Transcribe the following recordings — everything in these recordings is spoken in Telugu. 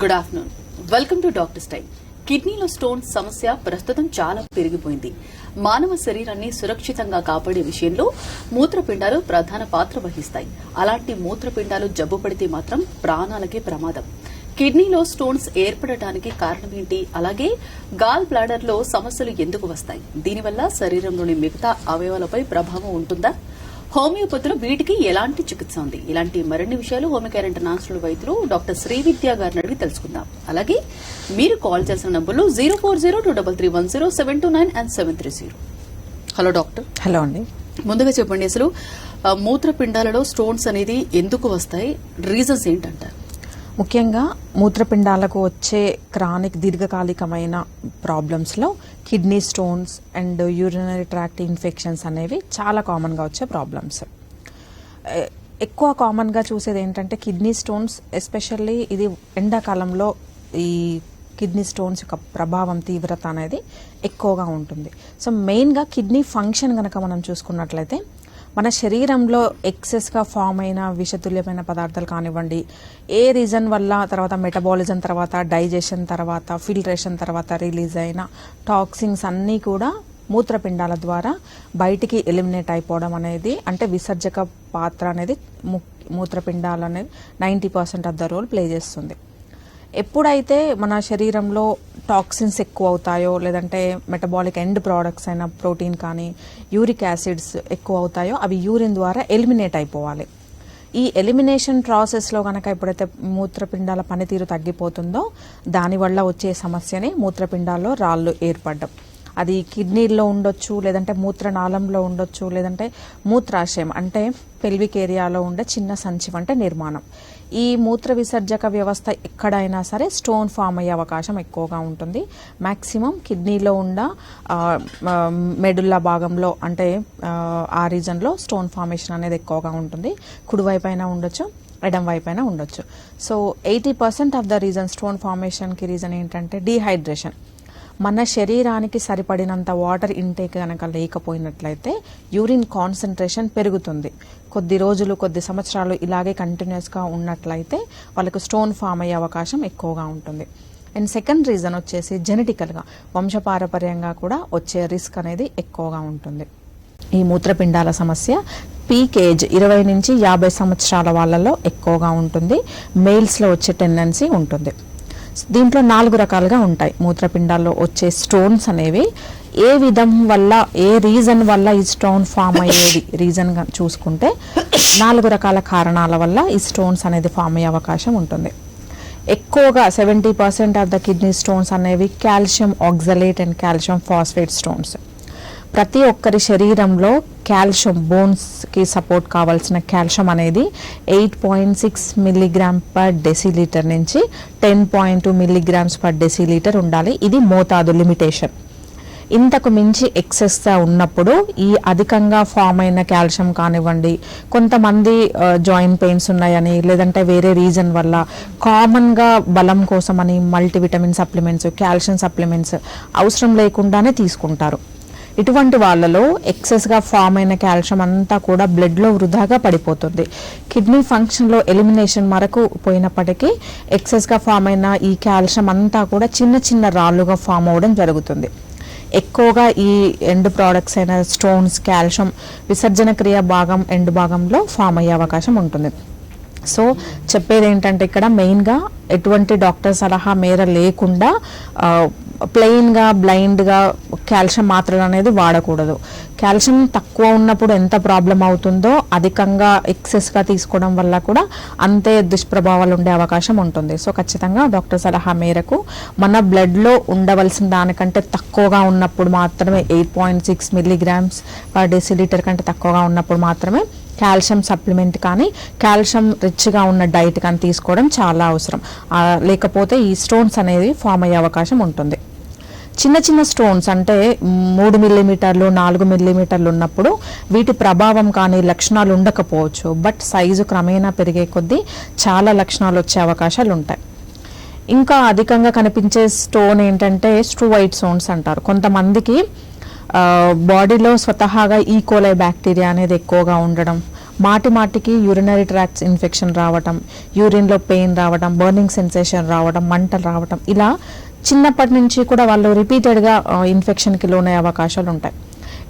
Good afternoon. Welcome to doctors time. కిడ్నీలో స్టోన్స్ సమస్య ప్రస్తుతం చాలా పెరిగిపోయింది. మానవ శరీరాన్ని సురక్షితంగా కాపాడే విషయంలో మూత్రపిండాలు ప్రధాన పాత్ర వహిస్తాయి. అలాంటి మూత్రపిండాలు జబ్బు పడితే మాత్రం ప్రాణాలకే ప్రమాదం. కిడ్నీలో స్టోన్స్ ఏర్పడటానికి కారణమేంటి? అలాగే గాల్ బ్లాడర్ లో సమస్యలు ఎందుకు వస్తాయి? దీనివల్ల శరీరంలోని మిగతా అవయవాలపై ప్రభావం ఉంటుందా? హోమియోపతిలో వీటికి ఎలాంటి చికిత్స ఉంది? ఇలాంటి మరిన్ని విషయాలు హోమియోకేర్ ఇంటర్నేషనల్ వైద్యులు డాక్టర్ శ్రీవిద్య గారిని అడిగి తెలుసుకుందాం. అలాగే మీరు కాల్ చేసిన నంబర్లు 040233107229 and 730. Hello doctor. హలో అండి. ముందుగా చెప్పండి, అసలు మూత్రపిండాలలో స్టోన్స్ అనేది ఎందుకు వస్తాయి? రీజన్స్ ఏంటంటారు? ముఖ్యంగా మూత్రపిండాలకు వచ్చే క్రానిక్ దీర్ఘకాలికమైన ప్రాబ్లమ్స్లో kidney stones and urinary tract infections అనేవి చాలా కామన్గా వచ్చే ప్రాబ్లమ్స్. ఎక్కువ కామన్గా చూసేది ఏంటంటే కిడ్నీ స్టోన్స్, ఎస్పెషల్లీ ఇది ఎండాకాలంలో ఈ కిడ్నీ స్టోన్స్ యొక్క ప్రభావం తీవ్రత అనేది ఎక్కువగా ఉంటుంది. సో మెయిన్గా కిడ్నీ ఫంక్షన్ కనుక మనం చూసుకున్నట్లయితే మన శరీరంలో ఎక్సెస్గా ఫామ్ అయిన విషతుల్యమైన పదార్థాలు కానివ్వండి, ఏ రీజన్ వల్ల తర్వాత మెటబాలిజం తర్వాత డైజెషన్ తర్వాత ఫిల్టరేషన్ తర్వాత రిలీజ్ అయిన టాక్సిన్స్ అన్నీ కూడా మూత్రపిండాల ద్వారా బయటికి ఎలిమినేట్ అయిపోవడం అనేది, అంటే విసర్జక పాత్ర అనేది మూత్రపిండాలు అనేది 90% ఆఫ్ ద రోల్ ప్లే చేస్తుంది. ఎప్పుడైతే మన శరీరంలో టాక్సిన్స్ ఎక్కువ అవుతాయో, లేదంటే మెటబాలిక్ ఎండ్ ప్రోడక్ట్స్ అయిన ప్రోటీన్ కానీ యూరిక్ యాసిడ్స్ ఎక్కువ అవుతాయో అవి యూరిన్ ద్వారా ఎలిమినేట్ అయిపోవాలి. ఈ ఎలిమినేషన్ ప్రాసెస్లో కనుక ఎప్పుడైతే మూత్రపిండాల పనితీరు తగ్గిపోతుందో దానివల్ల వచ్చే సమస్యని మూత్రపిండాల్లో రాళ్ళు ఏర్పడడం. అది కిడ్నీల్లో ఉండొచ్చు, లేదంటే మూత్రనాళంలో ఉండొచ్చు, లేదంటే మూత్రాశయం అంటే పెల్విక్ ఏరియాలో ఉండే చిన్న సంచి వంటి నిర్మాణం. ఈ మూత్ర విసర్జక వ్యవస్థ ఎక్కడైనా సరే స్టోన్ ఫామ్ అయ్యే అవకాశం ఎక్కువగా ఉంటుంది. మ్యాక్సిమం కిడ్నీలో ఉన్న మెడుల్లా భాగంలో, అంటే ఆ రీజన్లో స్టోన్ ఫార్మేషన్ అనేది ఎక్కువగా ఉంటుంది. కుడివైపు అయినా ఉండొచ్చు, ఎడం వైపు అయినా ఉండొచ్చు. So 80% of the reason stone ఫార్మేషన్కి రీజన్ ఏంటంటే డీహైడ్రేషన్. మన శరీరానికి సరిపడినంత వాటర్ ఇంటేక్ కనుక లేకపోయినట్లయితే యూరిన్ కాన్సన్ట్రేషన్ పెరుగుతుంది. కొద్ది రోజులు, కొద్ది సంవత్సరాలు ఇలాగే కంటిన్యూస్గా ఉన్నట్లయితే వాళ్ళకు స్టోన్ ఫామ్ అయ్యే అవకాశం ఎక్కువగా ఉంటుంది. అండ్ సెకండ్ రీజన్ వచ్చేసి జెనెటికల్గా, వంశపారపర్యంగా కూడా వచ్చే రిస్క్ అనేది ఎక్కువగా ఉంటుంది. ఈ మూత్రపిండాల సమస్య పీక్ ఏజ్ 20 నుంచి 50 సంవత్సరాల వాళ్ళలో ఎక్కువగా ఉంటుంది. మేల్స్లో వచ్చే టెండెన్సీ ఉంటుంది. దీంట్లో 4 రకాలుగా ఉంటాయి మూత్రపిండాల్లో వచ్చే స్టోన్స్ అనేవి. ఏ విధం వల్ల, ఏ రీజన్ వల్ల ఈ స్టోన్ ఫామ్ అయ్యేది రీజన్గా చూసుకుంటే 4 రకాల కారణాల వల్ల ఈ స్టోన్స్ అనేది ఫామ్ అయ్యే అవకాశం ఉంటుంది. ఎక్కువగా 70% ఆఫ్ ద కిడ్నీ స్టోన్స్ అనేవి calcium oxalate and calcium phosphate stones. ప్రతి ఒక్కరి శరీరంలో కాల్షియం, బోన్స్కి సపోర్ట్ కావాల్సిన కాల్షియం అనేది 8.6 మిల్లీగ్రామ్ పర్ డెసిలీటర్ నుంచి 10.2 మిల్లీగ్రామ్స్ పర్ డెసిలీటర్ ఉండాలి. ఇది మోతాదు, లిమిటేషన్. ఇంతకు మించి ఎక్సెస్గా ఉన్నప్పుడు ఈ అధికంగా ఫామ్ అయిన కాల్షియం కానివ్వండి, కొంతమంది జాయింట్ పెయిన్స్ ఉన్నాయని, లేదంటే వేరే రీజన్ వల్ల కామన్గా బలం కోసమని మల్టీవిటమిన్ సప్లిమెంట్స్, కాల్షియం సప్లిమెంట్స్ అవసరం లేకుండానే తీసుకుంటారు. ఇటువంటి వాళ్ళలో ఎక్సెస్గా ఫామ్ అయిన కాల్షియం అంతా కూడా బ్లడ్లో వృధాగా పడిపోతుంది. కిడ్నీ ఫంక్షన్లో ఎలిమినేషన్ వరకు పోయినప్పటికీ ఎక్సెస్గా ఫామ్ అయిన ఈ కాల్షియం అంతా కూడా చిన్న చిన్న రాళ్ళుగా ఫామ్ అవ్వడం జరుగుతుంది. ఎక్కువగా ఈ ఎండ్ ప్రోడక్ట్స్ అయిన స్టోన్స్, కాల్షియం విసర్జన క్రియ భాగం, ఎండ్ భాగంలో ఫామ్ అయ్యే అవకాశం ఉంటుంది. సో చెప్పేది ఏంటంటే ఇక్కడ మెయిన్గా ఎటువంటి డాక్టర్ సలహా మేర లేకుండా ప్లెయిన్గా, బ్లైండ్గా కాల్షియం మాత్రలు అనేది వాడకూడదు. కాల్షియం తక్కువ ఉన్నప్పుడు ఎంత ప్రాబ్లం అవుతుందో అధికంగా ఎక్సెస్గా తీసుకోవడం వల్ల కూడా అంతే దుష్ప్రభావాలు ఉండే అవకాశం ఉంటుంది. సో ఖచ్చితంగా డాక్టర్ సలహా మేరకు మన బ్లడ్లో ఉండవలసిన దానికంటే తక్కువగా ఉన్నప్పుడు మాత్రమే, 8.6 మిల్లీగ్రామ్స్ పర్ డెసిలీటర్ కంటే తక్కువగా ఉన్నప్పుడు మాత్రమే కాల్షియం సప్లిమెంట్ కానీ కాల్షియం రిచ్గా ఉన్న డైట్ కానీ తీసుకోవడం చాలా అవసరం. లేకపోతే ఈ స్టోన్స్ అనేది ఫామ్ అయ్యే అవకాశం ఉంటుంది. చిన్న చిన్న స్టోన్స్ అంటే 3 మిల్లీమీటర్లు, 4 మిల్లీమీటర్లు ఉన్నప్పుడు వీటి ప్రభావం కానీ లక్షణాలు ఉండకపోవచ్చు. బట్ సైజు క్రమేణా పెరిగే కొద్దీ చాలా లక్షణాలు వచ్చే అవకాశాలు ఉంటాయి. ఇంకా అధికంగా కనిపించే స్టోన్ ఏంటంటే స్ట్రూవైట్ స్టోన్స్ అంటారు. కొంతమందికి బాడీలో స్వతహాగా ఈకోలై బ్యాక్టీరియా అనేది ఎక్కువగా ఉండడం, మాటికి యూరినరీ ట్రాక్ట్స్ ఇన్ఫెక్షన్ రావటం, యూరిన్లో పెయిన్ రావడం, బర్నింగ్ సెన్సేషన్ రావడం, మంటలు రావడం, ఇలా చిన్నప్పటి నుంచి కూడా వాళ్ళు రిపీటెడ్గా ఇన్ఫెక్షన్కి లోనయ్యే అవకాశాలు ఉంటాయి.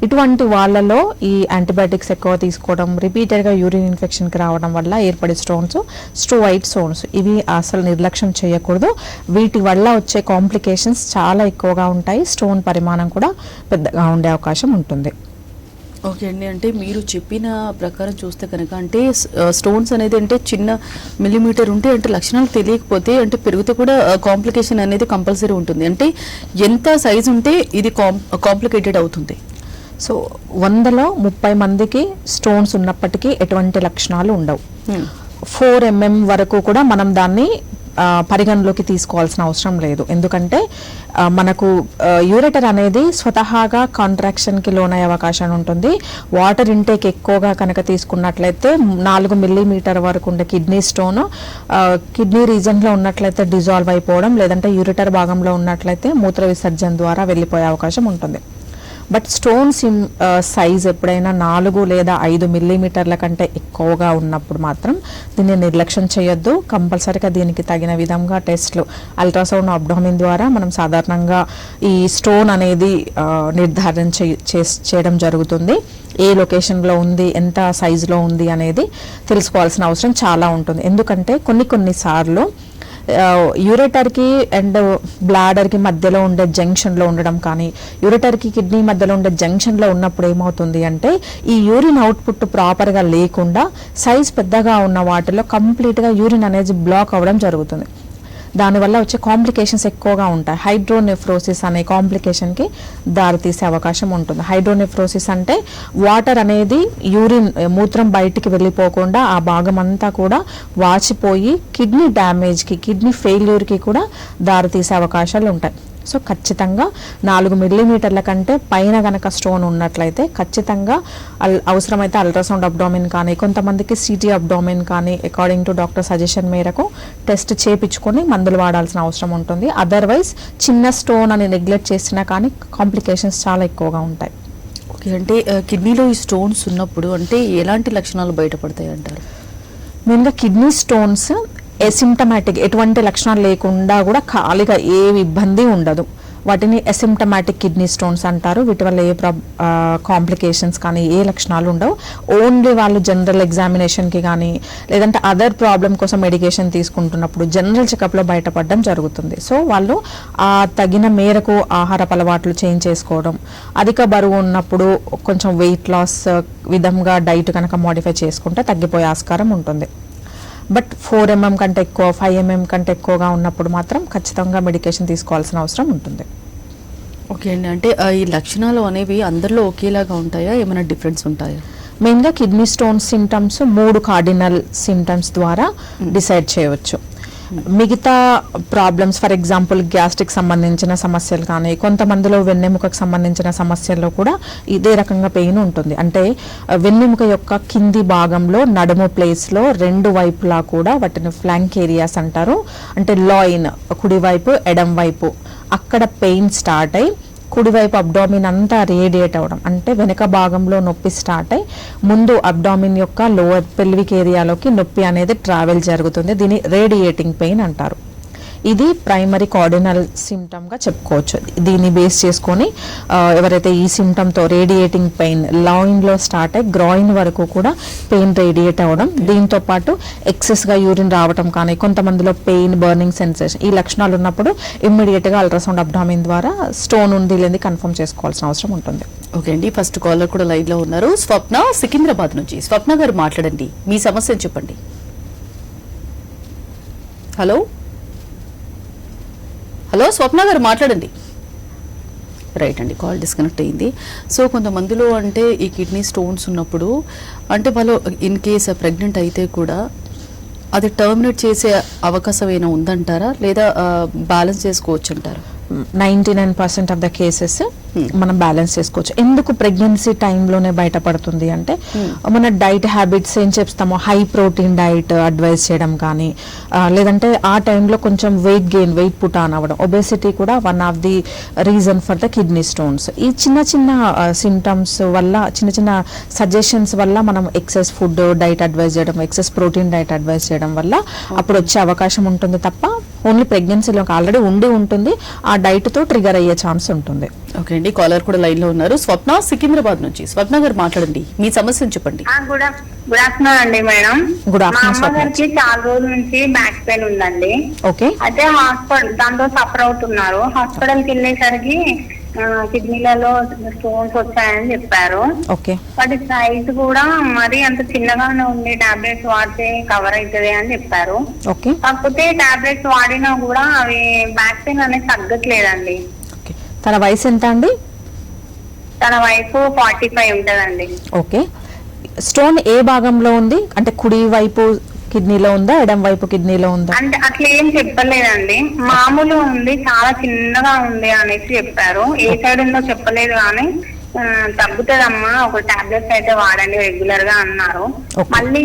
ఇటువంటి వాళ్ళలో ఈ యాంటీబయాటిక్స్ ఎక్కువ తీసుకోవడం, రిపీటెడ్గా యూరిన్ ఇన్ఫెక్షన్కి రావడం వల్ల ఏర్పడే స్టోన్స్ స్టోవైట్ స్టోన్స్, ఇవి అసలు నిర్లక్ష్యం చేయకూడదు. వీటి వల్ల వచ్చే కాంప్లికేషన్స్ చాలా ఎక్కువగా ఉంటాయి. స్టోన్ పరిమాణం కూడా పెద్దగా ఉండే అవకాశం ఉంటుంది. ఓకే అండి, అంటే మీరు చెప్పిన ప్రకారం చూస్తే కనుక అంటే స్టోన్స్ అనేది అంటే చిన్న మిల్లీమీటర్ ఉంటే అంటే లక్షణాలు తెలియకపోతే అంటే పెరిగితే కూడా కాంప్లికేషన్ అనేది కంపల్సరీ ఉంటుంది. అంటే ఎంత సైజ్ ఉంటే ఇది కాంప్లికేటెడ్ అవుతుంది? సో 100లో 30 మందికి స్టోన్స్ ఉన్నప్పటికీ ఎటువంటి లక్షణాలు ఉండవు. 4 mm వరకు కూడా మనం దాన్ని పరిగణలోకి తీసుకోవాల్సిన అవసరం లేదు. ఎందుకంటే మనకు యూరెటర్ అనేది స్వతహాగా కాంట్రాక్షన్కి లోనయ్యే అవకాశం ఉంటుంది. వాటర్ ఇంటేక్ ఎక్కువగా కనుక తీసుకున్నట్లయితే 4 mm వరకు ఉండే కిడ్నీ స్టోన్ కిడ్నీ రీజన్లో ఉన్నట్లయితే డిజాల్వ్ అయిపోవడం, లేదంటే యూరెటర్ భాగంలో ఉన్నట్లయితే మూత్ర విసర్జన ద్వారా వెళ్ళిపోయే అవకాశం ఉంటుంది. బట్ స్టోన్స్ సైజ్ ఎప్పుడైనా 4 లేదా 5 mm కంటే ఎక్కువగా ఉన్నప్పుడు మాత్రం దీన్ని నిర్లక్ష్యం చేయొద్దు. కంపల్సరీగా దీనికి తగిన విధంగా టెస్ట్లు, అల్ట్రాసౌండ్ అబ్డామిన్ ద్వారా మనం సాధారణంగా ఈ స్టోన్ అనేది నిర్ధారణ చేయడం జరుగుతుంది. ఏ లొకేషన్లో ఉంది, ఎంత సైజులో ఉంది అనేది తెలుసుకోవాల్సిన అవసరం చాలా ఉంటుంది. ఎందుకంటే కొన్ని సార్లు యూరెటర్కి అండ్ బ్లాడర్కి మధ్యలో ఉండే జంక్షన్లో ఉండడం కానీ, యూరెటర్కి కిడ్నీ మధ్యలో ఉండే జంక్షన్లో ఉన్నప్పుడు ఏమవుతుంది అంటే ఈ యూరిన్ అవుట్పుట్ ప్రాపర్గా లేకుండా సైజ్ పెద్దగా ఉన్న వాటిలో కంప్లీట్గా యూరిన్ అనేది బ్లాక్ అవ్వడం జరుగుతుంది. దానివల్ల వచ్చే కాంప్లికేషన్స్ ఎక్కువగా ఉంటాయి. హైడ్రోనెఫ్రోసిస్ అనే కాంప్లికేషన్కి దారితీసే అవకాశం ఉంటుంది. హైడ్రోనెఫ్రోసిస్ అంటే వాటర్ అనేది యూరిన్ మూత్రం బయటికి వెళ్ళిపోకుండా ఆ భాగం అంతా కూడా వాచిపోయి కిడ్నీ డ్యామేజ్కి, కిడ్నీ ఫెయిల్యూర్కి కూడా దారితీసే అవకాశాలు ఉంటాయి. సో ఖచ్చితంగా 4 mm కంటే పైన కనుక స్టోన్ ఉన్నట్లయితే ఖచ్చితంగా అవసరమైతే అల్ట్రాసౌండ్ అబ్డామిన్ కానీ, కొంతమందికి సిటీ అబ్డామిన్ కానీ అకార్డింగ్ టు డాక్టర్ సజెషన్ మేరకు టెస్ట్ చేయించుకొని మందులు వాడాల్సిన అవసరం ఉంటుంది. అదర్వైజ్ చిన్న స్టోన్ అని నెగ్లెక్ట్ చేసినా కానీ కాంప్లికేషన్స్ చాలా ఎక్కువగా ఉంటాయి. ఓకే, అంటే కిడ్నీలో ఈ స్టోన్స్ ఉన్నప్పుడు అంటే ఎలాంటి లక్షణాలు బయటపడతాయి అంటారు? మెయిన్గా కిడ్నీ స్టోన్స్ ఎసిమ్టమాటిక్, ఎటువంటి లక్షణాలు లేకుండా కూడా ఖాళీగా ఏ ఇబ్బంది ఉండదు. వాటిని ఎసిమ్టమాటిక్ కిడ్నీ స్టోన్స్ అంటారు. వీటి వల్ల ఏ కాంప్లికేషన్స్ కానీ ఏ లక్షణాలు ఉండవు. ఓన్లీ వాళ్ళు జనరల్ ఎగ్జామినేషన్కి కానీ లేదంటే అదర్ ప్రాబ్లం కోసం మెడికేషన్ తీసుకుంటున్నప్పుడు జనరల్ చెకప్లో బయటపడడం జరుగుతుంది. సో వాళ్ళు ఆ తగిన మేరకు ఆహారపు అలవాట్లు చేంజ్ చేసుకోవడం, అధిక బరువు ఉన్నప్పుడు కొంచెం వెయిట్ లాస్ విధంగా డైట్ కనుక మోడిఫై చేసుకుంటే తగ్గిపోయే ఆస్కారం ఉంటుంది. బట్ 4 mm కంటే ఎక్కువ, 5 mm కంటే ఎక్కువగా ఉన్నప్పుడు మాత్రం ఖచ్చితంగా మెడికేషన్ తీసుకోవాల్సిన అవసరం ఉంటుంది. ఓకే అండి, అంటే ఈ లక్షణాలు అనేవి అందరిలో ఒకేలాగా ఉంటాయా, ఏమైనా డిఫరెన్స్ ఉంటాయా? మెయిన్గా kidney stone symptoms 3 cardinal symptoms ద్వారా డిసైడ్ చేయవచ్చు. మిగతా ప్రాబ్లమ్స్ ఫర్ ఎగ్జాంపుల్ గ్యాస్ట్రిక్ సంబంధించిన సమస్యలు కానీ, కొంతమందిలో వెన్నెముకకు సంబంధించిన సమస్యల్లో కూడా ఇదే రకంగా పెయిన్ ఉంటుంది. అంటే వెన్నెముక యొక్క కింది భాగంలో నడుము ప్లేస్లో 2 వైపులా కూడా వాటిని ఫ్లాంక్ ఏరియాస్ అంటారు. అంటే లాయిన్ కుడివైపు ఎడం వైపు అక్కడ పెయిన్ స్టార్ట్ అయ్యి కుడివైపు అబ్డామిన్ అంతా రేడియేట్ అవ్వడం, అంటే వెనక భాగంలో నొప్పి స్టార్ట్ అయ్యి ముందు అబ్డామిన్ యొక్క లోవర్ పెల్విక్ ఏరియాలోకి నొప్పి అనేది ట్రావెల్ జరుగుతుంది. దీన్ని రేడియేటింగ్ పెయిన్ అంటారు. ఇది ప్రైమరీ కార్డినల్ సిమ్టమ్గా చెప్పుకోవచ్చు. దీన్ని బేస్ చేసుకొని ఎవరైతే ఈ సిమ్టమ్తో రేడియేటింగ్ పెయిన్ లాయిన్లో స్టార్ట్ అయ్యి గ్రాయిన్ వరకు కూడా పెయిన్ రేడియేట్ అవ్వడం, దీంతో పాటు ఎక్సెస్గా యూరిన్ రావడం కానీ, కొంతమందిలో పెయిన్, బర్నింగ్ సెన్సేషన్, ఈ లక్షణాలు ఉన్నప్పుడు ఇమ్మీడియట్గా అల్ట్రాసౌండ్ అబ్డామిన్ ద్వారా స్టోన్ ఉంది లేని కన్ఫర్మ్ చేసుకోవాల్సిన అవసరం ఉంటుంది. ఓకే అండి, ఫస్ట్ కాలర్ కూడా లైవ్లో ఉన్నారు. స్వప్న సికింద్రాబాద్ నుంచి. స్వప్న గారు మాట్లాడండి, మీ సమస్యను చెప్పండి. హలో హలో స్వప్న గారు మాట్లాడండి. రైట్ అండి, కాల్ డిస్కనెక్ట్ అయింది. సో కొంతమందిలో అంటే ఈ కిడ్నీ స్టోన్స్ ఉన్నప్పుడు అంటే వాళ్ళు ఇన్ కేస్ ప్రెగ్నెంట్ అయితే కూడా అది టర్మినేట్ చేసే అవకాశం ఏమైనా ఉందంటారా, లేదా బ్యాలెన్స్ చేసుకోవచ్చు అంటారా? 99% ఆఫ్ ద కేసెస్ మనం బ్యాలెన్స్ చేసుకోవచ్చు. ఎందుకు ప్రెగ్నెన్సీ టైంలోనే బయటపడుతుంది అంటే మన డైట్ హ్యాబిట్స్ ఏం చెప్తామో హై ప్రోటీన్ డైట్ అడ్వైజ్ చేయడం కానీ లేదంటే ఆ టైంలో కొంచెం వెయిట్ పుట్ ఆన్ అవ్వడం, ఒబేసిటీ కూడా one of the reason for the kidney stones. ఈ చిన్న చిన్న సిమ్టమ్స్ వల్ల, చిన్న చిన్న సజెషన్స్ వల్ల మనం ఎక్సెస్ ఫుడ్ డైట్ అడ్వైజ్ చేయడం, ఎక్సెస్ ప్రోటీన్ డైట్ అడ్వైజ్ చేయడం వల్ల అప్పుడు వచ్చే అవకాశం ఉంటుంది తప్ప ఓన్లీ ప్రెగ్నెన్సీలో ఆల్రెడీ ఉంటుంది, ఆ డైట్ తో ట్రిగర్ అయ్యే ఛాన్స్ ఉంటుంది. ఓకే అండి, కాలర్ కూడా లైన్ లో ఉన్నారు. స్వప్న సికింద్రాబాద్ నుంచి. స్వప్న గారు మాట్లాడండి, మీ సమస్యను చెప్పండి. గుడ్ ఆఫ్టర్నూన్ అండి మేడం. గుడ్ మా ఆఫ్టర్నూన్. అమ్మగారికి చాలా రోజుల నుంచి బ్యాక్ పెయిన్ ఉందండి. ఓకే. అయితే హాస్పిటల్ దాంతో సఫర్ అవుతున్నారు. హాస్పిటల్కి వెళ్ళేసరికి కిడ్నీలలో స్టోన్స్ వచ్చాయని చెప్పారు. ఓకే. వాటి సైజ్ కూడా మరి అంత చిన్నగానే ఉంది, టాబ్లెట్స్ వాడితే కవర్ అవుతుంది అని చెప్పారు. ఓకే. కాకపోతే టాబ్లెట్స్ వాడినా కూడా అవి బ్యాక్ పెయిన్ అనేది తగ్గట్లేదండి. ఓకే. తన వయసు ఎంత అండి? తన వయసు 45 ఉంటదండి. ఓకే. స్టోన్ ఏ భాగంలో ఉంది అంటే కుడి వైపు కిడ్నీలో ఉందా, ఎడం వైపు కిడ్నీలో ఉందా? అంటే అట్లా ఏం చెప్పలేదండి, మామూలు ఉంది, చాలా చిన్నగా ఉంది అనేసి చెప్పారు. ఏ సైడ్ ఉందో చెప్పలేదు కానీ తగ్గుతుందమ్మా, ఒక టాబ్లెట్స్ అయితే వాడండి రెగ్యులర్ గా అన్నారు. మళ్ళీ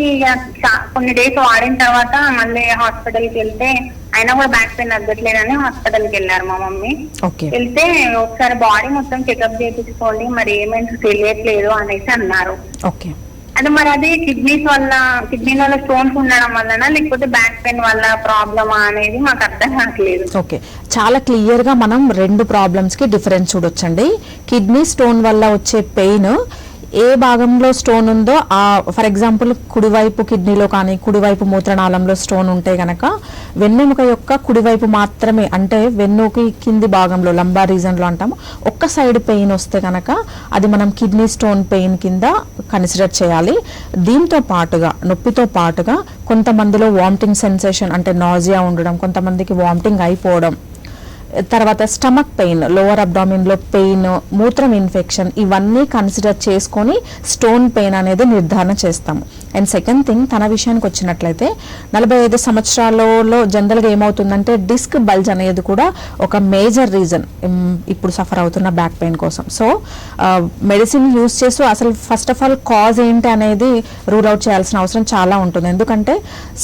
కొన్ని డేస్ వాడిన తర్వాత మళ్ళీ హాస్పిటల్కి వెళ్తే అయినా కూడా బ్యాక్ పెయిన్ తగ్గట్లేదని హాస్పిటల్కి వెళ్ళారు మా మమ్మీ. వెళ్తే ఒకసారి బాడీ మొత్తం చెకప్ చేయించుకోండి, మరి ఏమైనా తెలియట్లేదు అనేసి అన్నారు. ఓకే. అంటే మరి అది కిడ్నీలలో స్టోన్స్ ఉండడం వల్లనా లేకపోతే బ్యాక్ పెయిన్ వల్ల ప్రాబ్లమా అనేది మాకు అర్థం కావట్లేదు. ఓకే. చాలా క్లియర్ గా మనం రెండు ప్రాబ్లమ్స్ కి డిఫరెన్స్ చూడొచ్చండి. కిడ్నీ స్టోన్ వల్ల వచ్చే పెయిన్ ఏ భాగంలో స్టోన్ ఉందో, ఫర్ ఎగ్జాంపుల్ కుడివైపు కిడ్నీలో కానీ కుడివైపు మూత్రనాళంలో స్టోన్ ఉంటే గనక వెన్నెముక యొక్క కుడివైపు మాత్రమే, అంటే వెన్నుకి కింది భాగంలో లంబార్ రీజన్ లో అంటాము, ఒక్క సైడ్ పెయిన్ వస్తే గనక అది మనం కిడ్నీ స్టోన్ పెయిన్ కింద కన్సిడర్ చేయాలి. దీంతో పాటుగా నొప్పితో పాటుగా కొంతమందిలో వామిటింగ్ సెన్సేషన్ అంటే నాజియా ఉండడం, కొంతమందికి వామిటింగ్ అయిపోవడం, తర్వాత స్టమక్ పెయిన్, లోవర్ అబ్డామిన్ లో పెయిన్, మూత్రం ఇన్ఫెక్షన్, ఇవన్నీ కన్సిడర్ చేసుకొని స్టోన్ పెయిన్ అనేది నిర్ధారణ చేస్తాము. అండ్ సెకండ్ థింగ్, తన విషయానికి వచ్చినట్లయితే 45 సంవత్సరాలలో జనరల్గా ఏమవుతుందంటే డిస్క్ బల్జ్ అనేది కూడా ఒక మేజర్ రీజన్ ఇప్పుడు సఫర్ అవుతున్న బ్యాక్ పెయిన్ కోసం. సో మెడిసిన్ యూస్ చేస్తూ అసలు ఫస్ట్ ఆఫ్ ఆల్ కాజ్ ఏంటి అనేది రూల్ అవుట్ చేయాల్సిన అవసరం చాలా ఉంటుంది. ఎందుకంటే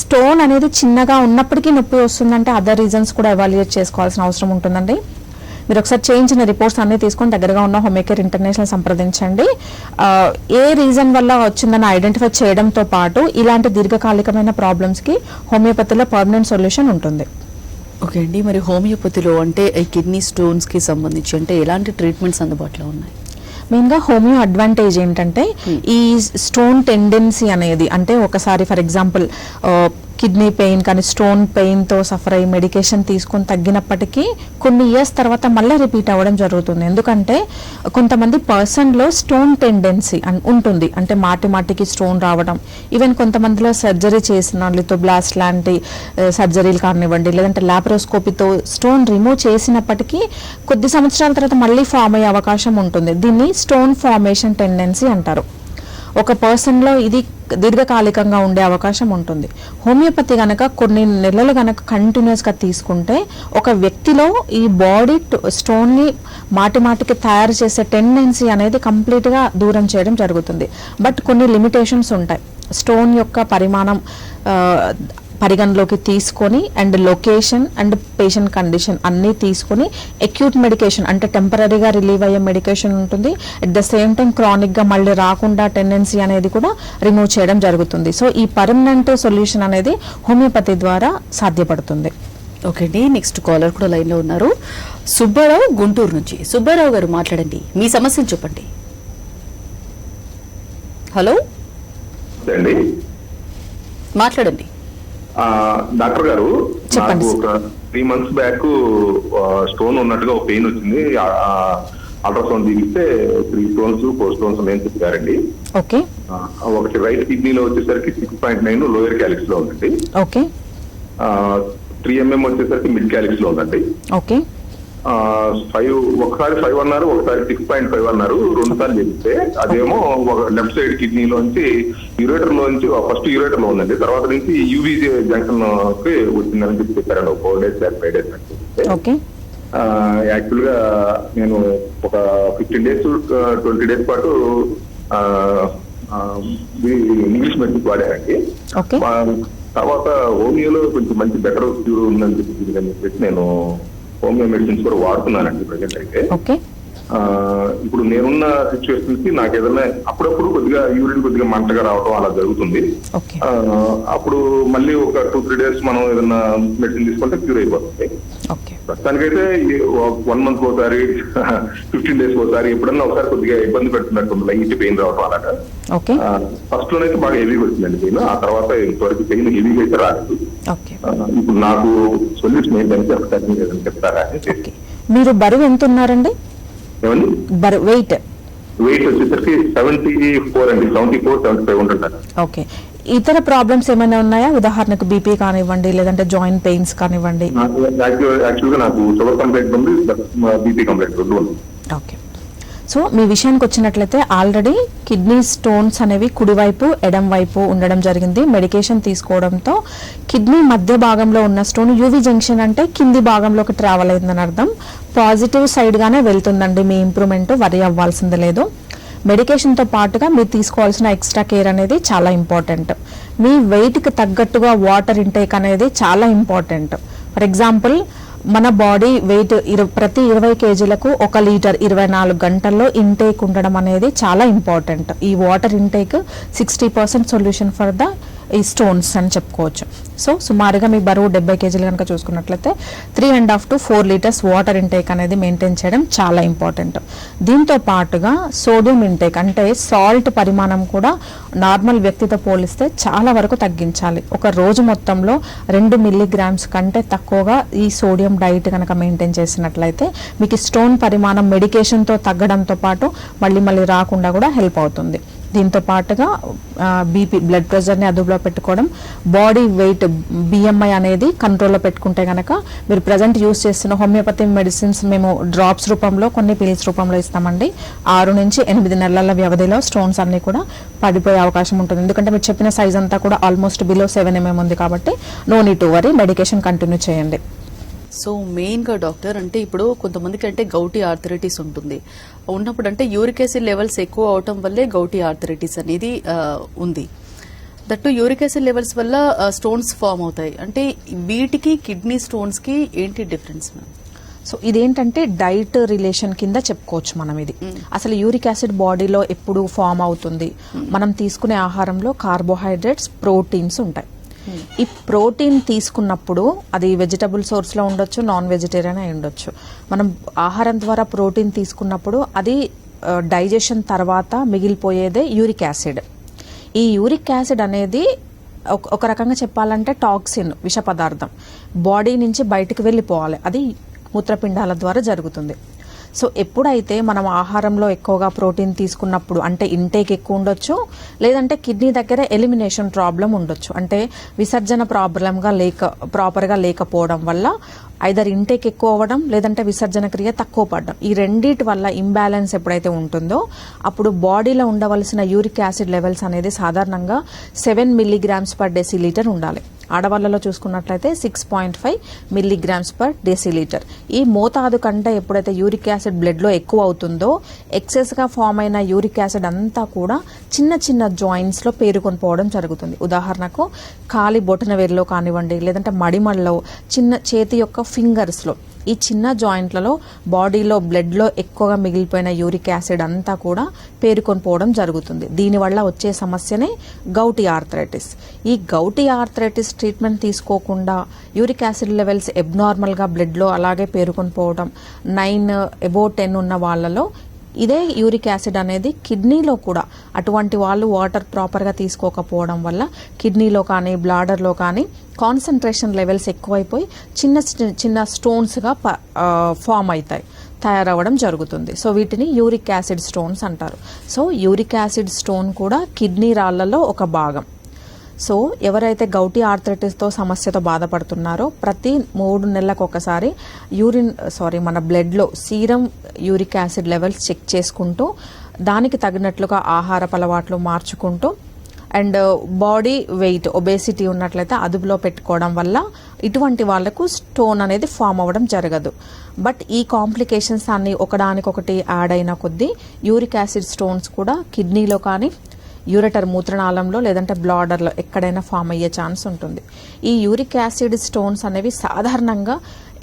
స్టోన్ అనేది చిన్నగా ఉన్నప్పటికీ నొప్పి వస్తుందంటే అదర్ రీజన్స్ కూడా ఎవాల్యుయేట్ చేసుకోవాల్సిన అవసరం ఉంటుందండి. మీరు ఒకసారి చేయించిన రిపోర్ట్స్ అన్ని తీసుకొని దగ్గరగా ఉన్న హోమియోకేర్ ఇంటర్నేషనల్ సంప్రదించండి. ఏ రీజన్ వల్ల వచ్చిందని ఐడెంటిఫై చేయడంతో పాటు ఇలాంటి దీర్ఘకాలికమైన ప్రాబ్లమ్స్ కి హోమియోపతిలో పర్మనెంట్ సొల్యూషన్ ఉంటుంది. ఓకే అండి, మరి హోమియోపతిలో అంటే ఈ కిడ్నీ స్టోన్స్ కి సంబంధించి అంటే ఎలాంటి ట్రీట్మెంట్స్ అందుబాటులో ఉన్నాయి? మెయిన్గా హోమియో అడ్వాంటేజ్ ఏంటంటే ఈ స్టోన్ టెండెన్సీ అనేది, అంటే ఒకసారి ఫర్ ఎగ్జాంపుల్ కిడ్నీ పెయిన్ కానీ స్టోన్ పెయిన్తో సఫర్ అయ్యి మెడికేషన్ తీసుకొని తగ్గినప్పటికీ కొన్ని ఇయర్స్ తర్వాత మళ్ళీ రిపీట్ అవ్వడం జరుగుతుంది. ఎందుకంటే కొంతమంది పర్సన్లో స్టోన్ టెండెన్సీ ఉంటుంది, అంటే మాటికి స్టోన్ రావడం, ఈవెన్ కొంతమందిలో సర్జరీ చేసిన లిథోబ్లాస్ట్ లాంటి సర్జరీలు కానివ్వండి, లేదంటే లాప్రోస్కోపీతో స్టోన్ రిమూవ్ చేసినప్పటికీ కొద్ది సంవత్సరాల తర్వాత మళ్ళీ ఫామ్ అయ్యే అవకాశం ఉంటుంది. దీన్ని స్టోన్ ఫార్మేషన్ టెండెన్సీ అంటారు. ఒక పర్సన్లో ఇది దీర్ఘకాలికంగా ఉండే అవకాశం ఉంటుంది. హోమియోపతి గనక కొన్ని నెలలు గనక కంటిన్యూస్గా తీసుకుంటే ఒక వ్యక్తిలో ఈ బాడీ స్టోన్ని మాటికి తయారు చేసే టెండెన్సీ అనేది కంప్లీట్గా దూరం చేయడం జరుగుతుంది. బట్ కొన్ని లిమిటేషన్స్ ఉంటాయి. స్టోన్ యొక్క పరిమాణం పరిగణలోకి తీసుకొని and location and patient condition అన్నీ తీసుకొని అక్యూట్ మెడికేషన్ అంటే టెంపరీగా రిలీవ్ అయ్యే మెడికేషన్ ఉంటుంది. అట్ ద సేమ్ టైం క్రానిక్గా మళ్ళీ రాకుండా టెండెన్సీ అనేది కూడా రిమూవ్ చేయడం జరుగుతుంది. సో ఈ పర్మనెంట్ సొల్యూషన్ అనేది హోమియోపతి ద్వారా సాధ్యపడుతుంది. ఓకే అండి, నెక్స్ట్ కాలర్ కూడా లైన్ లో ఉన్నారు. సుబ్బారావు గుంటూరు నుంచి. సుబ్బారావు గారు మాట్లాడండి, మీ సమస్యను చెప్పండి. హలో, మాట్లాడండి. డాక్టర్ గారు, చెప్పండి. నాకు ఒక 3 months బ్యాక్ స్టోన్ ఉన్నట్టుగా ఒక పెయిన్ వచ్చింది. అల్ట్రాసౌండ్ తీస్తే 3 stones 4 stones ఉన్నాయని చెప్పారండి. ఓకే. ఒకటి రైట్ కిడ్నీలో వచ్చేసరికి 6.9 లోయర్ క్యాలిక్స్ లో ఉందండి. ఓకే. 3 mm వచ్చేసరికి మిడ్ క్యాలిక్స్ లో ఉందండి. ఓకే. 5 ఒకసారి 5 అన్నారు, ఒకసారి 6.5 అన్నారు, 2 సార్లు చెప్తే అదేమో లెఫ్ట్ సైడ్ కిడ్నీలోంచి యూరేటర్ లోంచి ఫస్ట్ యూరేటర్ లో ఉందండి, తర్వాత నుంచి యూవీజీ జంక్షన్ కి వచ్చిందని చెప్పి చెప్పారండి. 4 days 5 days ఓకే. యాక్చువల్ గా నేను ఒక 15 days 20 days పాటు ఇంగ్లీష్ మెడిసిన్స్ వాడానండి. ఓకే. తర్వాత హోమియోలో కొంచెం మంచి బెటర్ క్యూర్ ఉందని చెప్పేసి నేను హోమియో మెడిసిన్స్ కూడా వాడుతున్నానండి ప్రజెంట్ అయితే. ఓకే. ఇప్పుడు నేనున్న సిచ్యువేషన్ కి నాకు ఏదైనా అప్పుడప్పుడు కొద్దిగా యూరిన్ కొద్దిగా మంటగా రావడం అలా జరుగుతుంది. అప్పుడు మళ్ళీ ఒక 2-3 days మనం ఏదైనా మెడిసిన్ తీసుకుంటే క్యూర్ అయిపోతుంది. ప్రస్తుతానికైతే 1 month ఒకసారి 15 days ఒకసారి ఎప్పుడన్నా ఒకసారి కొద్దిగా ఇబ్బంది పెడుతున్నట్టుంది, లైట్ పెయిన్ రావడం అలాగా. ఫస్ట్ లోనైతే బాగా హెవీగా వచ్చిందండి పెయిన్, ఆ తర్వాత ఇంతవరకు పెయిన్ హెవీగా అయితే రాలేదు. ఇప్పుడు నాకు సొల్యూషన్ ఏంటంటే చెప్తారా? మీరు బరువు ఎంత ఉన్నారండి? వెయిట్ వచ్చేసరికి 74 అండి, 74-75 ఉంటుంటారు. ఓకే. ఇతర ప్రాబ్లమ్స్ ఏమైనా ఉన్నాయా? ఉదాహరణకు బీపీ కానివ్వండి, లేదంటే జాయింట్ పెయిన్స్ కానివ్వండి. యాక్చువల్ గా నాకు షుగర్ కంప్లైంట్ ఉంది, బీపీ కంప్లైంట్ రెండు ఉంది. ఓకే. సో మీ విషయానికి వచ్చినట్లయితే ఆల్రెడీ కిడ్నీ స్టోన్స్ అనేవి కుడివైపు ఎడం వైపు ఉండడం జరిగింది. మెడికేషన్ తీసుకోవడంతో కిడ్నీ మధ్య భాగంలో ఉన్న స్టోన్ యూవీ జంక్షన్ అంటే కింది భాగంలోకి ట్రావెల్ అయిందని అర్థం. పాజిటివ్ సైడ్ గానే వెళ్తుందండి మీ ఇంప్రూవ్మెంట్, వరి అవ్వాల్సింది లేదు. మెడికేషన్తో పాటుగా మీరు తీసుకోవాల్సిన ఎక్స్ట్రా కేర్ అనేది చాలా ఇంపార్టెంట్. మీ వెయిట్కి తగ్గట్టుగా వాటర్ ఇంటేక్ అనేది చాలా ఇంపార్టెంట్. ఫర్ ఎగ్జాంపుల్, మన బాడీ వెయిట్ ప్రతి 20 kgలకు 1 లీటర్ 24 గంటల్లో ఇంటేక్ ఉండడం అనేది చాలా ఇంపార్టెంట్. ఈ water intake 60% solution for the ఈ స్టోన్స్ అని చెప్పుకోవచ్చు. సో సుమారుగా మీ బరువు 70 kg కనుక చూసుకున్నట్లయితే 3.5 to 4 liters వాటర్ ఇంటేక్ అనేది మెయింటైన్ చేయడం చాలా ఇంపార్టెంట్. దీంతో పాటుగా సోడియం ఇంటేక్ అంటే సాల్ట్ పరిమాణం కూడా నార్మల్ వ్యక్తితో పోలిస్తే చాలా వరకు తగ్గించాలి. ఒక రోజు మొత్తంలో 2 milligrams కంటే తక్కువగా ఈ సోడియం డైట్ కనుక మెయింటైన్ చేసినట్లయితే మీకు స్టోన్ పరిమాణం మెడికేషన్తో తగ్గడంతో పాటు మళ్ళీ రాకుండా కూడా హెల్ప్ అవుతుంది. దీంతో పాటుగా బీపీ బ్లడ్ ప్రెషర్ని అదుపులో పెట్టుకోవడం, బాడీ వెయిట్ బిఎంఐ అనేది కంట్రోల్లో పెట్టుకుంటే కనుక మీరు ప్రజెంట్ యూస్ చేస్తున్న హోమియోపతి మెడిసిన్స్ మేము డ్రాప్స్ రూపంలో కొన్ని పిల్స్ రూపంలో ఇస్తామండి. 6 నుంచి 8 నెలల వ్యవధిలో స్టోన్స్ అన్ని కూడా పడిపోయే అవకాశం ఉంటుంది. ఎందుకంటే మీరు చెప్పిన సైజ్ అంతా కూడా ఆల్మోస్ట్ బిలో 7 mm ఉంది కాబట్టి no need to worry, medication continue చేయండి. సో మెయిన్ గా డాక్టర్ అంటే ఇప్పుడు కొంతమందికి అంటే గౌటీ ఆర్థరైటిస్ ఉంటుంది. ఉన్నప్పుడు అంటే యూరిక్ యాసిడ్ లెవెల్స్ ఎక్కువ అవటం వల్లే గౌటీ ఆర్థరైటిస్ అనేది ఉంది. దట్టు యూరిక్ యాసిడ్ లెవెల్స్ వల్ల స్టోన్స్ ఫామ్ అవుతాయి. అంటే వీటికి కిడ్నీ స్టోన్స్ కి ఏంటి డిఫరెన్స్ మ్యామ్? సో ఇదేంటంటే డైట్ రిలేషన్ కింద చెప్పుకోవచ్చు మనం. ఇది అసలు యూరిక్ యాసిడ్ బాడీలో ఎప్పుడు ఫామ్ అవుతుంది? మనం తీసుకునే ఆహారంలో కార్బోహైడ్రేట్స్, ప్రోటీన్స్ ఉంటాయి. ఈ ప్రోటీన్ తీసుకున్నప్పుడు అది వెజిటబుల్ సోర్స్ లో ఉండొచ్చు, నాన్ వెజిటేరియన్ అయి ఉండొచ్చు. మనం ఆహారం ద్వారా ప్రోటీన్ తీసుకున్నప్పుడు అది డైజెషన్ తర్వాత మిగిలిపోయేదే యూరిక్ యాసిడ్. ఈ యూరిక్ యాసిడ్ అనేది ఒక రకంగా చెప్పాలంటే టాక్సిన్, విష పదార్థం. బాడీ నుంచి బయటకు వెళ్ళిపోవాలి, అది మూత్రపిండాల ద్వారా జరుగుతుంది. సో ఎప్పుడైతే మనం ఆహారంలో ఎక్కువగా ప్రోటీన్ తీసుకున్నప్పుడు అంటే ఇంటేక్ ఎక్కువ ఉండొచ్చు, లేదంటే కిడ్నీ దగ్గర ఎలిమినేషన్ ప్రాబ్లం ఉండొచ్చు. అంటే విసర్జన ప్రాపర్గా లేకపోవడం వల్ల ఐదర్ ఇంటేక్ ఎక్కువ అవ్వడం, లేదంటే విసర్జన క్రియ తక్కువ పడడం. ఈ రెండింటి వల్ల ఇంబ్యాలెన్స్ ఎప్పుడైతే ఉంటుందో అప్పుడు బాడీలో ఉండవలసిన యూరిక్ యాసిడ్ లెవెల్స్ అనేది సాధారణంగా 7 mg/dL ఉండాలి. ఆడవాళ్ళలో చూసుకున్నట్లయితే 6.5 mg/dL. ఈ మోతాదు కంటే ఎప్పుడైతే యూరిక్ యాసిడ్ బ్లడ్ లో ఎక్కువ అవుతుందో ఎక్సెస్ గా ఫామ్ అయిన యూరిక్ యాసిడ్ అంతా కూడా చిన్న చిన్న జాయింట్స్ లో పేరుకొని పోవడం జరుగుతుంది. ఉదాహరణకు కాలి బొటన వేలులో కానివ్వండి, లేదంటే మడిమల్లో, చిన్న చేతి యొక్క ఫింగర్స్ లో, ఈ చిన్న జాయింట్లలో బాడీలో బ్లడ్ లో ఎక్కువగా మిగిలిపోయిన యూరిక్ యాసిడ్ అంతా కూడా పేరుకొని పోవడం జరుగుతుంది. దీనివల్ల వచ్చే సమస్యనే గౌటీ ఆర్థరైటిస్. ఈ గౌటీ ఆర్థరైటిస్ ట్రీట్మెంట్ తీసుకోకుండా యూరిక్ యాసిడ్ లెవెల్స్ అబ్నార్మల్ గా బ్లడ్ లో అలాగే పేరుకొని పోవడం, 9 above 10 ఉన్న వాళ్ళలో ఇదే యూరిక్ యాసిడ్ అనేది కిడ్నీలో కూడా అటువంటి వాళ్ళు వాటర్ ప్రాపర్గా తీసుకోకపోవడం వల్ల కిడ్నీలో కానీ బ్లాడర్లో కానీ కాన్సన్ట్రేషన్ లెవెల్స్ ఎక్కువైపోయి చిన్న చిన్న స్టోన్స్గా ఫామ్ అవుతాయి, తయారవ్వడం జరుగుతుంది. సో వీటిని యూరిక్ యాసిడ్ స్టోన్స్ అంటారు. సో యూరిక్ యాసిడ్ స్టోన్ కూడా కిడ్నీ రాళ్లలో ఒక భాగం. సో ఎవరైతే గౌటీ ఆర్థరైటిస్తో సమస్యతో బాధపడుతున్నారో ప్రతి 3 నెలలకు ఒకసారి మన బ్లడ్లో serum uric acid levels check చేసుకుంటూ దానికి తగినట్లుగా ఆహారపు అలవాట్లు మార్చుకుంటూ అండ్ బాడీ వెయిట్ ఒబేసిటీ ఉన్నట్లయితే అదుపులో పెట్టుకోవడం వల్ల ఇటువంటి వాళ్ళకు స్టోన్ అనేది ఫామ్ అవ్వడం జరగదు. బట్ ఈ కాంప్లికేషన్స్ అన్ని ఒకదానికొకటి యాడ్ అయిన కొద్దీ యూరిక్ యాసిడ్ స్టోన్స్ కూడా కిడ్నీలో కానీ యూరెటర్ మూత్రనాళంలో లేదంటే బ్లాడర్లో ఎక్కడైనా ఫామ్ అయ్యే ఛాన్స్ ఉంటుంది. ఈ యూరిక్ యాసిడ్ స్టోన్స్ అనేవి సాధారణంగా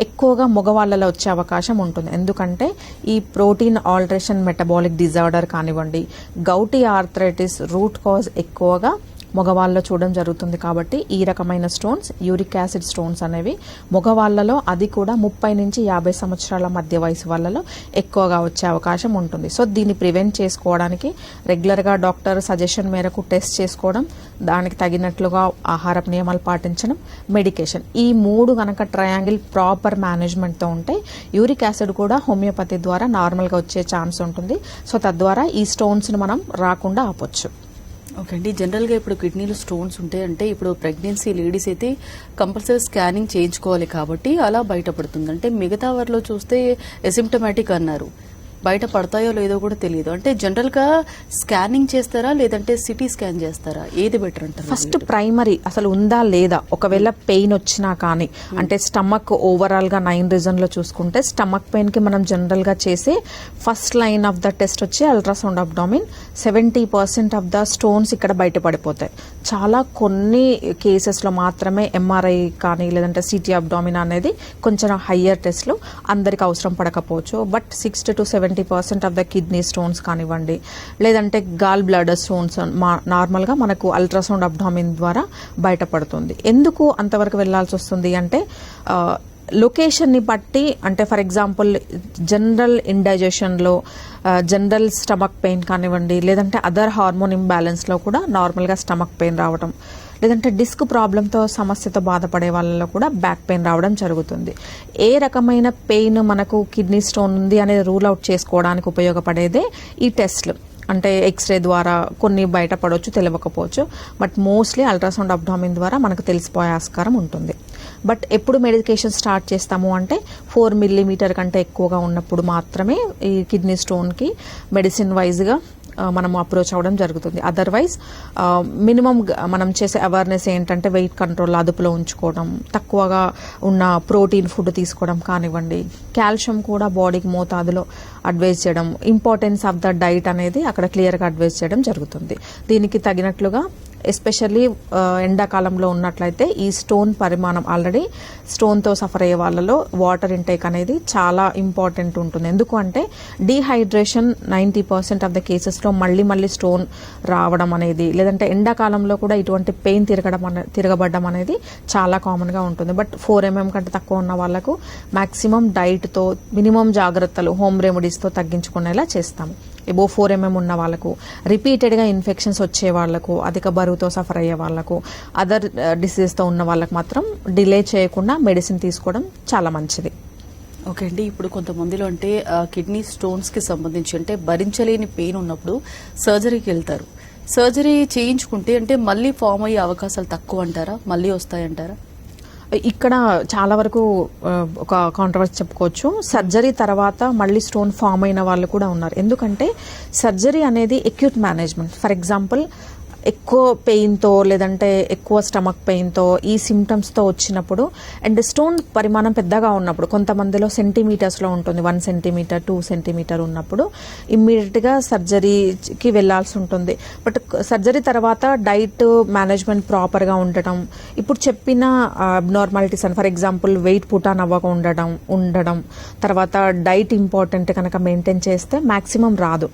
ఎక్కువగా మగవాళ్ళలో వచ్చే అవకాశం ఉంటుంది. ఎందుకంటే ఈ ప్రోటీన్ ఆల్టరేషన్ మెటబాలిక్ డిజార్డర్ కానివ్వండి, గౌటీ ఆర్థరైటిస్ రూట్ కాజ్ ఎక్కువగా మగవాళ్ళలో చూడడం జరుగుతుంది. కాబట్టి ఈ రకమైన స్టోన్స్, యూరిక్ యాసిడ్ స్టోన్స్ అనేవి మగవాళ్ళలో, అది కూడా 30 నుంచి 50 సంవత్సరాల మధ్య వయసు వాళ్ళలో ఎక్కువగా వచ్చే అవకాశం ఉంటుంది. సో దీన్ని ప్రివెంట్ చేసుకోవడానికి రెగ్యులర్గా డాక్టర్ సజెషన్ మేరకు టెస్ట్ చేసుకోవడం, దానికి తగినట్లుగా ఆహారపు నియమాలు పాటించడం, మెడికేషన్, ఈ 3 గనక ట్రయాంగిల్ ప్రాపర్ మేనేజ్మెంట్తో ఉంటే యూరిక్ యాసిడ్ కూడా హోమియోపతి ద్వారా నార్మల్గా వచ్చే ఛాన్స్ ఉంటుంది. సో తద్వారా ఈ స్టోన్స్ని మనం రాకుండా ఆపొచ్చు. ఓకే అండి, జనరల్గా ఇప్పుడు కిడ్నీలో స్టోన్స్ ఉంటాయి అంటే ఇప్పుడు ప్రెగ్నెన్సీ లేడీస్ అయితే కంపల్సరీ స్కానింగ్ చేయించుకోవాలి కాబట్టి అలా బయటపడుతుంది. అంటే మిగతా వారిలో చూస్తే ఎసిమ్టమాటిక్ అన్నారు, బయట పడతాయో లేదో కూడా తెలియదు. అంటే జనరల్గా స్కానింగ్ చేస్తారా లేదంటే సిటీ స్కాన్ చేస్తారా, ఏది బెటర్ అంటారు? ఫస్ట్ ప్రైమరీ అసలు ఉందా లేదా, ఒకవేళ పెయిన్ వచ్చినా కానీ, అంటే స్టమక్ ఓవరాల్ గా 9 రీజన్లో చూసుకుంటే స్టమక్ పెయిన్ కి మనం జనరల్ గా చేసే first line of the test వచ్చి ultrasound abdomen. 70% of the stones ఇక్కడ బయటపడిపోతాయి. చాలా కొన్ని కేసెస్లో మాత్రమే ఎంఆర్ఐ కానీ లేదంటే సిటీ అబ్డామిన్ అనేది కొంచెం హయ్యర్ టెస్ట్లు, అందరికి అవసరం పడకపోవచ్చు. But 60 to 70% of the kidney stones కానివ్వండి, లేదంటే గాల్ బ్లాడర్ స్టోన్స్ నార్మల్గా మనకు అల్ట్రాసౌండ్ అబ్డామిన్ ద్వారా బయటపడుతుంది. ఎందుకు అంతవరకు వెళ్లాల్సి వస్తుంది అంటే లొకేషన్ని బట్టి, అంటే ఫర్ ఎగ్జాంపుల్ జనరల్ ఇండైజెషన్లో, జనరల్ స్టమక్ పెయిన్ కానివ్వండి, లేదంటే అదర్ హార్మోన్ ఇంబ్యాలెన్స్లో కూడా నార్మల్గా స్టమక్ పెయిన్ రావడం, లేదంటే డిస్క్ ప్రాబ్లంతో సమస్యతో బాధపడే వాళ్ళలో కూడా బ్యాక్ పెయిన్ రావడం జరుగుతుంది. ఏ రకమైన పెయిన్ మనకు కిడ్నీ స్టోన్ ఉంది అనేది రూల్ అవుట్ చేసుకోవడానికి ఉపయోగపడేదే ఈ టెస్ట్లు. అంటే ఎక్స్రే ద్వారా కొన్ని బయటపడవచ్చు, తెలియకపోవచ్చు. బట్ మోస్ట్లీ అల్ట్రాసౌండ్ అబ్డామిన్ ద్వారా మనకు తెలిసిపోయే ఆస్కారం ఉంటుంది. బట్ ఎప్పుడు మెడికేషన్ స్టార్ట్ చేస్తాము అంటే 4 మిల్లీమీటర్ కంటే ఎక్కువగా ఉన్నప్పుడు మాత్రమే ఈ కిడ్నీ స్టోన్కి మెడిసిన్ వైజ్గా మనం అప్రోచ్ అవ్వడం జరుగుతుంది. అదర్వైజ్ మినిమం మనం చేసే అవేర్నెస్ ఏంటంటే వెయిట్ కంట్రోల్ అదుపులో ఉంచుకోవడం, తక్కువగా ఉన్న ప్రోటీన్ ఫుడ్ తీసుకోవడం కానివ్వండి, కాల్షియం కూడా బాడీకి మోతాదులో అడ్వైజ్ చేయడం, ఇంపార్టెన్స్ ఆఫ్ ద డైట్ అనేది అక్కడ క్లియర్గా అడ్వైజ్ చేయడం జరుగుతుంది. దీనికి తగినట్లుగా ఎస్పెషల్లీ ఎండాకాలంలో ఉన్నట్లయితే ఈ స్టోన్ పరిమాణం, ఆల్రెడీ స్టోన్తో సఫర్ అయ్యే వాళ్ళలో వాటర్ ఇంటేక్ అనేది చాలా ఇంపార్టెంట్ ఉంటుంది. ఎందుకు అంటే డీహైడ్రేషన్ 90% ఆఫ్ ద కేసెస్లో మళ్ళీ స్టోన్ రావడం అనేది, లేదంటే ఎండాకాలంలో కూడా ఇటువంటి పెయిన్ తిరగబడడం అనేది చాలా కామన్గా ఉంటుంది. బట్ 4 mm కంటే తక్కువ ఉన్న వాళ్ళకు మ్యాక్సిమం డైట్తో, మినిమం జాగ్రత్తలు హోమ్ రెమెడీస్తో తగ్గించుకునేలా చేస్తాము. ఎబో 4 mm ఉన్న వాళ్ళకు, రిపీటెడ్గా ఇన్ఫెక్షన్స్ వచ్చే వాళ్ళకు, అధిక బరువుతో సఫర్ అయ్యే వాళ్ళకు, అదర్ డిసీజ్తో ఉన్న వాళ్ళకు మాత్రం డిలే చేయకుండా మెడిసిన్ తీసుకోవడం చాలా మంచిది. ఓకే అండి, ఇప్పుడు కొంతమందిలో అంటే కిడ్నీ స్టోన్స్కి సంబంధించి అంటే భరించలేని పెయిన్ ఉన్నప్పుడు సర్జరీకి వెళ్తారు. సర్జరీ చేయించుకుంటే అంటే మళ్ళీ ఫామ్ అయ్యే అవకాశాలు తక్కువ అంటారా, మళ్ళీ వస్తాయంటారా? ఇక్కడ చాలా వరకు ఒక కాంట్రవర్సీ చెప్పుకోవచ్చు. సర్జరీ తర్వాత మళ్ళీ స్టోన్ ఫామ్ అయిన వాళ్ళు కూడా ఉన్నారు. ఎందుకంటే సర్జరీ అనేది అక్యూట్ మేనేజ్మెంట్. ఫర్ ఎగ్జాంపుల్ ఎక్కువ పెయిన్తో లేదంటే ఎక్కువ స్టమక్ పెయిన్తో ఈ సిమ్టమ్స్తో వచ్చినప్పుడు అండ్ స్టోన్ పరిమాణం పెద్దగా ఉన్నప్పుడు, కొంతమందిలో సెంటీమీటర్స్లో ఉంటుంది, 1 సెంటీమీటర్ 2 సెంటీమీటర్ ఉన్నప్పుడు ఇమ్మీడియట్గా సర్జరీకి వెళ్లాల్సి ఉంటుంది. బట్ సర్జరీ తర్వాత డైట్ మేనేజ్మెంట్ ప్రాపర్గా ఉండటం, ఇప్పుడు చెప్పిన అబ్నార్మాలిటీస్ అని ఫర్ ఎగ్జాంపుల్ వెయిట్ పుటాన్ అవ్వక ఉండడం, తర్వాత డైట్ ఇంపార్టెంట్ కనుక మెయింటైన్ చేస్తే మ్యాక్సిమం రాదు.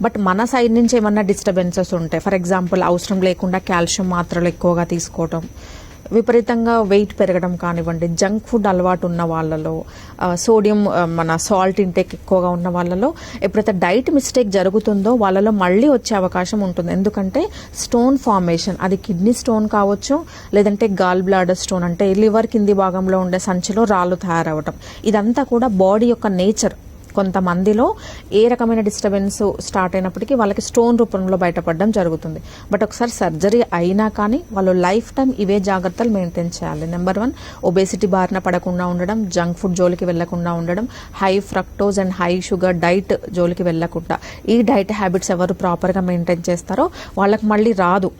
బట్ మన సైడ్ నుంచి ఏమన్నా డిస్టర్బెన్సెస్ ఉంటాయి, ఫర్ ఎగ్జాంపుల్ అవసరం లేకుండా కాల్షియం మాత్రలు ఎక్కువగా తీసుకోవడం, విపరీతంగా వెయిట్ పెరగడం కానివ్వండి, జంక్ ఫుడ్ అలవాటు ఉన్న వాళ్ళలో, సోడియం మన సాల్ట్ ఇంటేక్ ఎక్కువగా ఉన్న వాళ్ళలో ఎప్పుడైతే డైట్ మిస్టేక్ జరుగుతుందో వాళ్ళలో మళ్ళీ వచ్చే అవకాశం ఉంటుంది. ఎందుకంటే స్టోన్ ఫార్మేషన్, అది కిడ్నీ స్టోన్ కావచ్చు, లేదంటే గాల్ బ్లాడర్ స్టోన్ అంటే లివర్ కింది భాగంలో ఉండే సంచిలో రాళ్ళు తయారవడం, ఇదంతా కూడా బాడీ యొక్క నేచర్. కొంతమందిలో ఏ రకమైన డిస్టర్బెన్స్ స్టార్ట్ అయినప్పటికీ వాళ్ళకి స్టోన్ రూపంలో బయటపడడం జరుగుతుంది. బట్ ఒకసారి సర్జరీ అయినా కానీ వాళ్ళు లైఫ్ టైం ఇవే జాగ్రత్తలు మెయింటైన్ చేయాలి. నెంబర్ 1, ఒబేసిటీ బారిన పడకుండా ఉండడం, జంక్ ఫుడ్ జోలికి వెళ్లకుండా ఉండడం, high fructose and high sugar diet జోలికి వెళ్లకుండా, ఈ డైట్ హ్యాబిట్స్ ఎవరు ప్రాపర్గా మెయింటైన్ చేస్తారో వాళ్ళకి మళ్ళీ రాదు.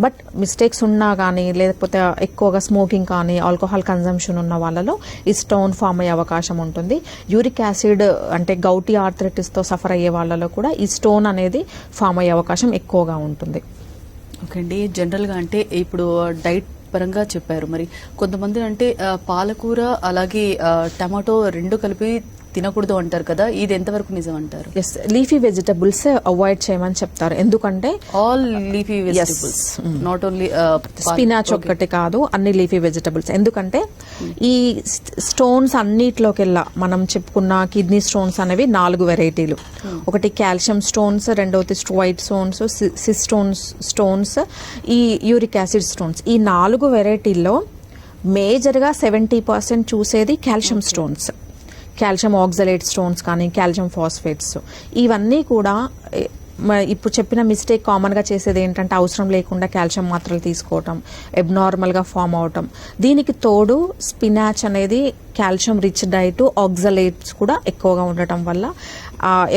బట్ మిస్టేక్స్ ఉన్నా కానీ లేకపోతే ఎక్కువగా స్మోకింగ్ కానీ ఆల్కహాల్ కన్జంప్షన్ ఉన్న వాళ్ళలో ఈ స్టోన్ ఫామ్ అయ్యే అవకాశం ఉంటుంది. యూరిక్ యాసిడ్ అంటే గౌటీ ఆర్థరైటిస్తో సఫర్ అయ్యే వాళ్ళలో కూడా ఈ స్టోన్ అనేది ఫామ్ అయ్యే అవకాశం ఎక్కువగా ఉంటుంది. ఓకే అండి, జనరల్గా అంటే ఇప్పుడు డైట్ పరంగా చెప్పారు, మరి కొంతమంది అంటే పాలకూర అలాగే టమాటో రెండు కలిపి తినకూడదు అంటారు కదా, ఇది ఎంతవరకు నిజం అంటారు? ఎస్, లీఫీ వెజిటబుల్స్ అవాయిడ్ చేయమని చెప్తారు. ఎందుకంటే all leafy vegetables, not only spinach ఒక్కటి కాదు, అన్ని లీఫీ వెజిటబుల్స్. ఎందుకంటే ఈ స్టోన్స్ అన్నిట్లోకెల్లా మనం చెప్పుకున్న కిడ్నీ స్టోన్స్ అనేవి 4 వెరైటీలు. ఒకటి కాల్షియం స్టోన్స్, రెండవది వైట్ స్టోన్స్, సిస్ స్టోన్స్, ఈ యూరిక్ యాసిడ్ స్టోన్స్. ఈ 4 వెరైటీల్లో మేజర్గా 70% చూసేది calcium stones, calcium oxalate stones కానీ కాల్షియం ఫాస్ఫేట్స్. ఇవన్నీ కూడా ఇప్పుడు చెప్పిన మిస్టేక్ కామన్గా చేసేది ఏంటంటే అవసరం లేకుండా కాల్షియం మాత్రలు తీసుకోవటం, అబ్నార్మల్గా ఫామ్ అవటం. దీనికి తోడు స్పినాచ్ అనేది కాల్షియం రిచ్ డైట్, ఆక్సలేట్స్ కూడా ఎక్కువగా ఉండటం వల్ల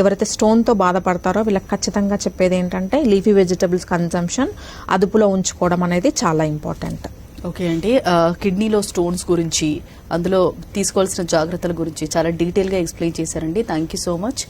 ఎవరైతే స్టోన్తో బాధపడతారో వీళ్ళకి ఖచ్చితంగా చెప్పేది ఏంటంటే లీఫీ వెజిటబుల్స్ కన్జంప్షన్ అదుపులో ఉంచుకోవడం అనేది చాలా ఇంపార్టెంట్. ఓకే అండి, కిడ్నీలో స్టోన్స్ గురించి, అందులో తీసుకోవాల్సిన జాగ్రత్తల గురించి చాలా డీటెయిల్గా ఎక్స్ప్లెయిన్ చేశారండి. Thank you so much.